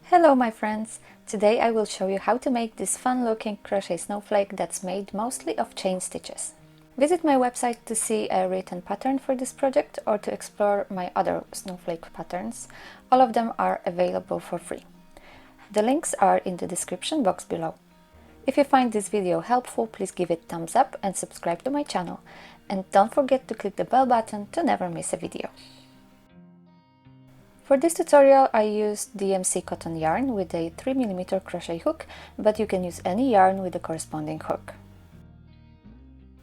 Hello my friends! Today I will show you how to make this fun looking crochet snowflake that's made mostly of chain stitches. Visit my website to see a written pattern for this project or to explore my other snowflake patterns. All of them are available for free. The links are in the description box below. If you find this video helpful, please give it thumbs up and subscribe to my channel. And don't forget to click the bell button to never miss a video. For this tutorial I used DMC cotton yarn with a 3mm crochet hook, but you can use any yarn with the corresponding hook.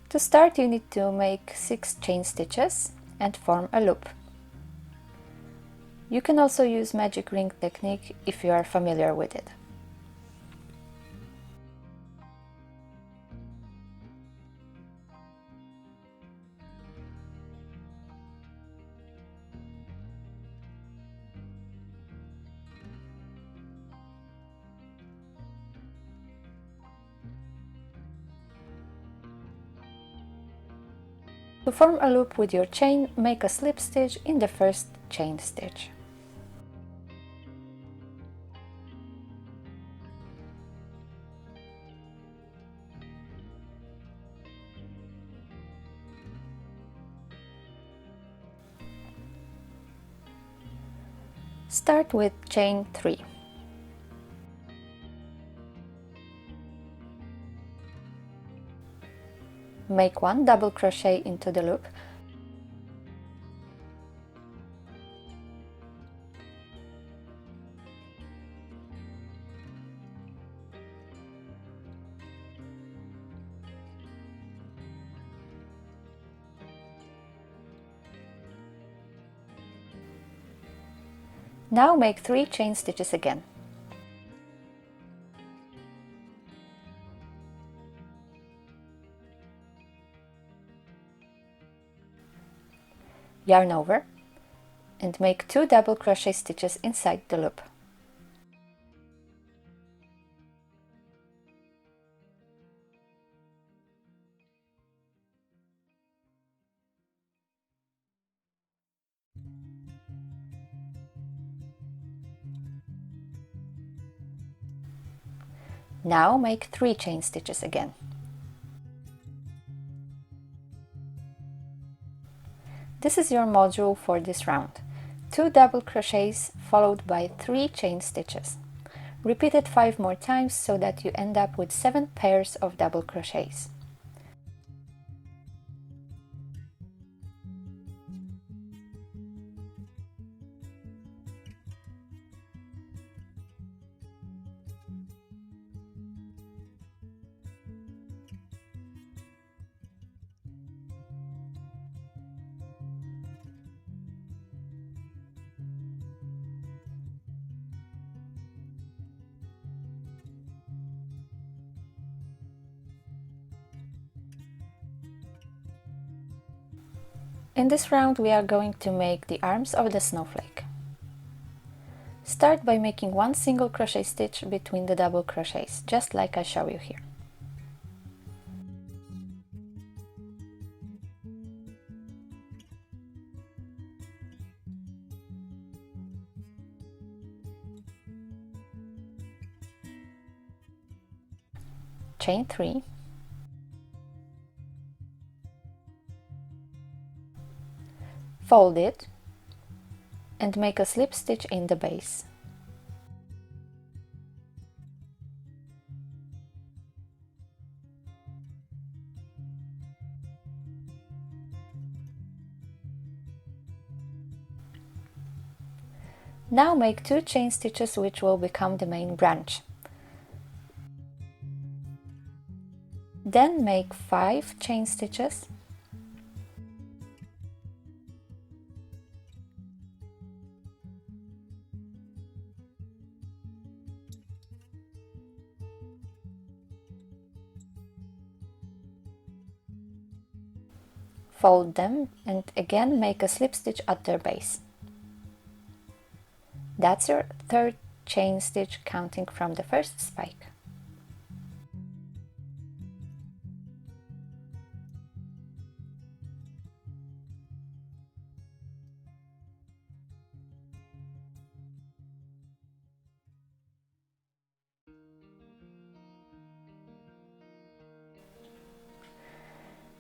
To start, you need to make 6 chain stitches and form a loop. You can also use magic ring technique if you are familiar with it. To form a loop with your chain, make a slip stitch in the first chain stitch. Start with chain 3. Make 1 double crochet into the loop. Now make 3 chain stitches again. Yarn over and make 2 double crochet stitches inside the loop. Now make 3 chain stitches again. This is your module for this round. 2 double crochets followed by 3 chain stitches. Repeat it 5 more times so that you end up with 7 pairs of double crochets. In this round we are going to make the arms of the snowflake. Start by making 1 single crochet stitch between the double crochets, just like I show you here. Chain 3, fold it and make a slip stitch in the base. Now make 2 chain stitches which will become the main branch. Then make 5 chain stitches. Fold them and again make a slip stitch at their base. That's your 3rd chain stitch counting from the first spike.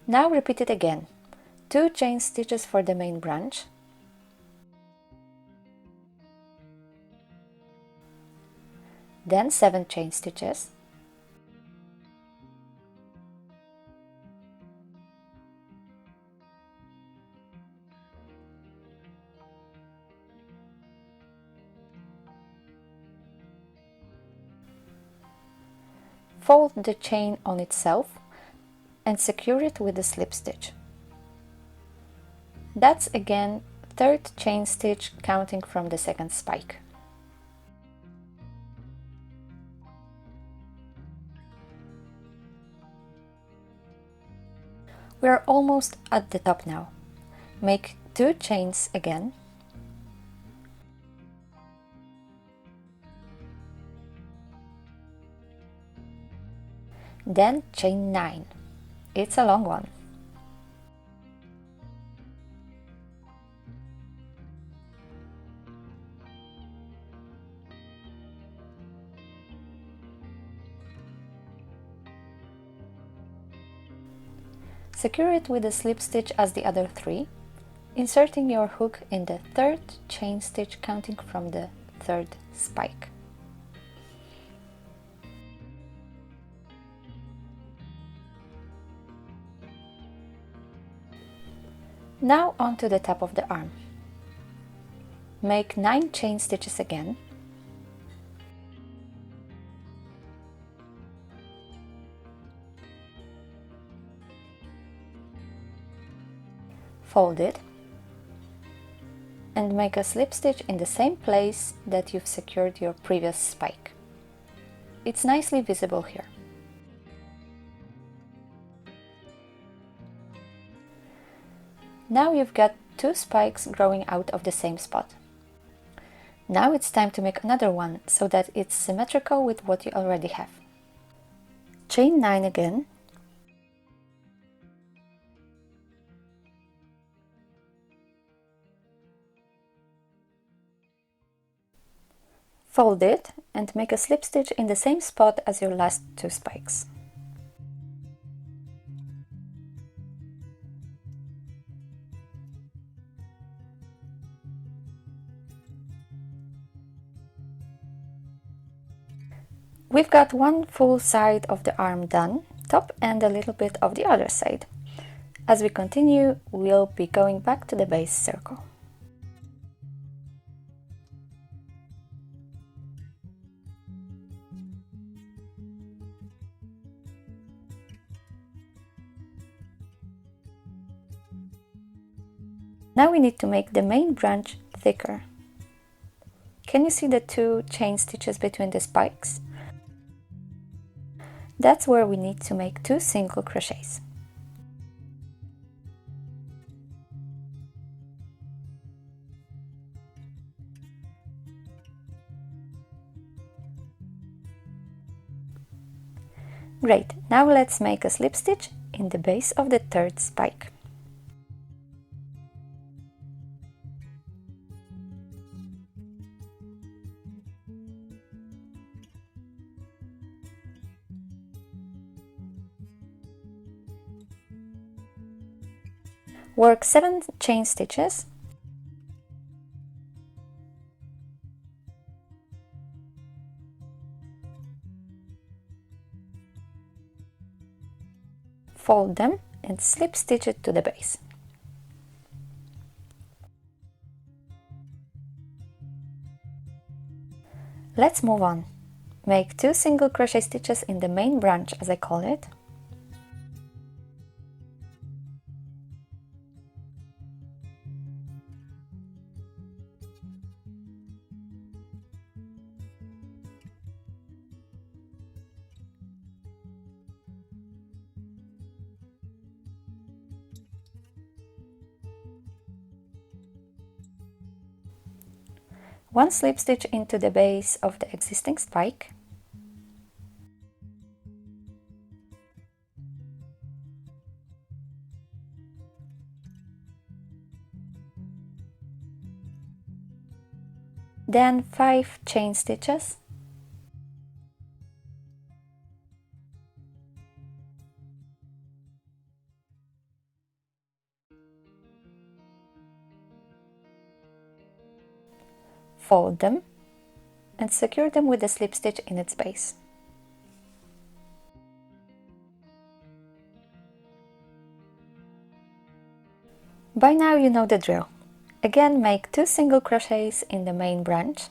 Now repeat it again. 2 chain stitches for the main branch, then 7 chain stitches, fold the chain on itself and secure it with a slip stitch. That's again 3rd chain stitch counting from the 2nd spike. We are almost at the top now. Make 2 chains again, then chain 9. It's a long one. Secure it with a slip stitch as the other 3, inserting your hook in the 3rd chain stitch counting from the 3rd spike. Now onto the top of the arm. Make 9 chain stitches again, fold it, and make a slip stitch in the same place that you've secured your previous spike. It's nicely visible here. Now you've got 2 spikes growing out of the same spot. Now it's time to make another one so that it's symmetrical with what you already have. Chain 9 again, fold it and make a slip stitch in the same spot as your last 2 spikes. We've got one full side of the arm done, top and a little bit of the other side. As we continue, we'll be going back to the base circle. Now we need to make the main branch thicker. Can you see the 2 chain stitches between the spikes? That's where we need to make 2 single crochets. Great, now let's make a slip stitch in the base of the 3rd spike. Work 7 chain stitches, fold them and slip stitch it to the base. Let's move on. Make 2 single crochet stitches in the main branch, as I call it. One slip stitch into the base of the existing spike, then 5 chain stitches, fold them, and secure them with a slip stitch in its base. By now you know the drill. Again, make 2 single crochets in the main branch.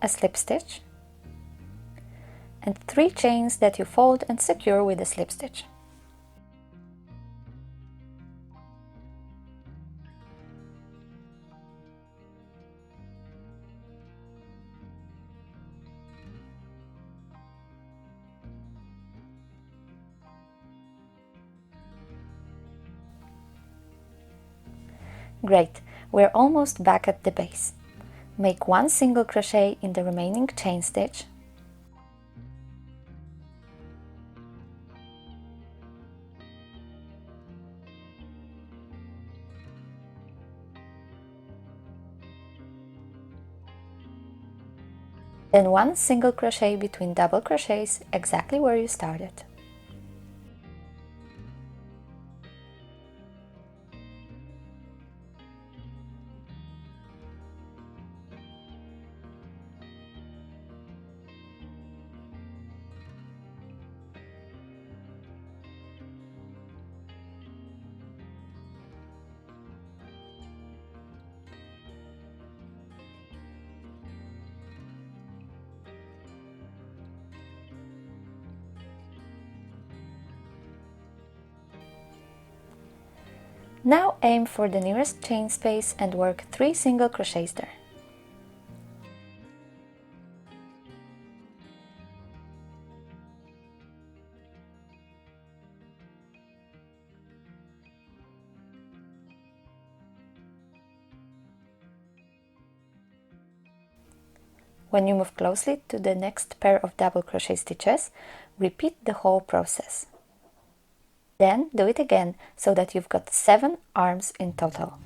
A slip stitch, and 3 chains that you fold and secure with a slip stitch. Great, we're almost back at the base. Make 1 single crochet in the remaining chain stitch, then 1 single crochet between double crochets exactly where you started. Now aim for the nearest chain space and work 3 single crochets there. When you move closely to the next pair of double crochet stitches, repeat the whole process. Then do it again so that you've got 7 arms in total.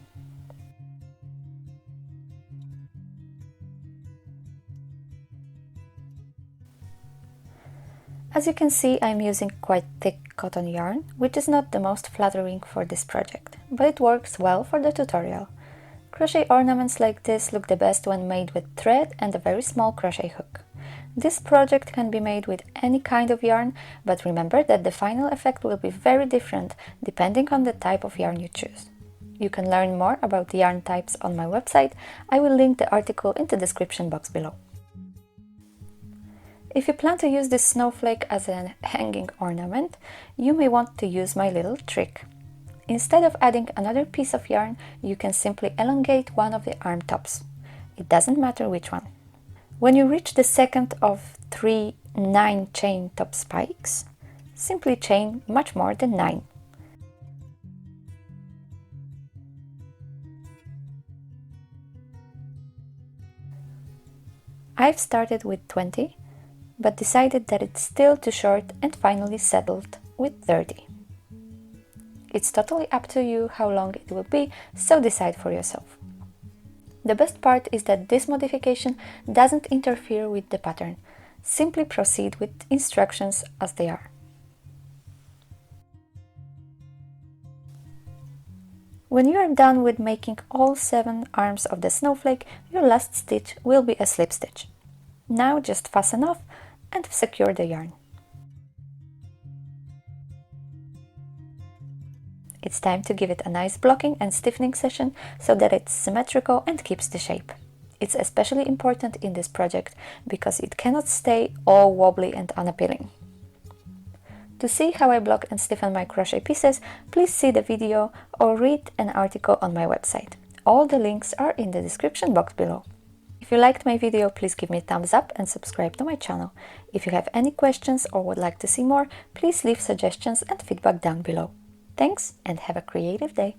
As you can see, I'm using quite thick cotton yarn, which is not the most flattering for this project, but it works well for the tutorial. Crochet ornaments like this look the best when made with thread and a very small crochet hook. This project can be made with any kind of yarn, but remember that the final effect will be very different depending on the type of yarn you choose. You can learn more about the yarn types on my website. I will link the article in the description box below. If you plan to use this snowflake as a hanging ornament, you may want to use my little trick. Instead of adding another piece of yarn, you can simply elongate one of the arm tops. It doesn't matter which one. When you reach the second of 3 9-chain top spikes, simply chain much more than 9. I've started with 20, but decided that it's still too short and finally settled with 30. It's totally up to you how long it will be, so decide for yourself. The best part is that this modification doesn't interfere with the pattern. Simply proceed with instructions as they are. When you are done with making all 7 arms of the snowflake, your last stitch will be a slip stitch. Now just fasten off and secure the yarn. It's time to give it a nice blocking and stiffening session so that it's symmetrical and keeps the shape. It's especially important in this project because it cannot stay all wobbly and unappealing. To see how I block and stiffen my crochet pieces, please see the video or read an article on my website. All the links are in the description box below. If you liked my video, please give me a thumbs up and subscribe to my channel. If you have any questions or would like to see more, please leave suggestions and feedback down below. Thanks and have a creative day!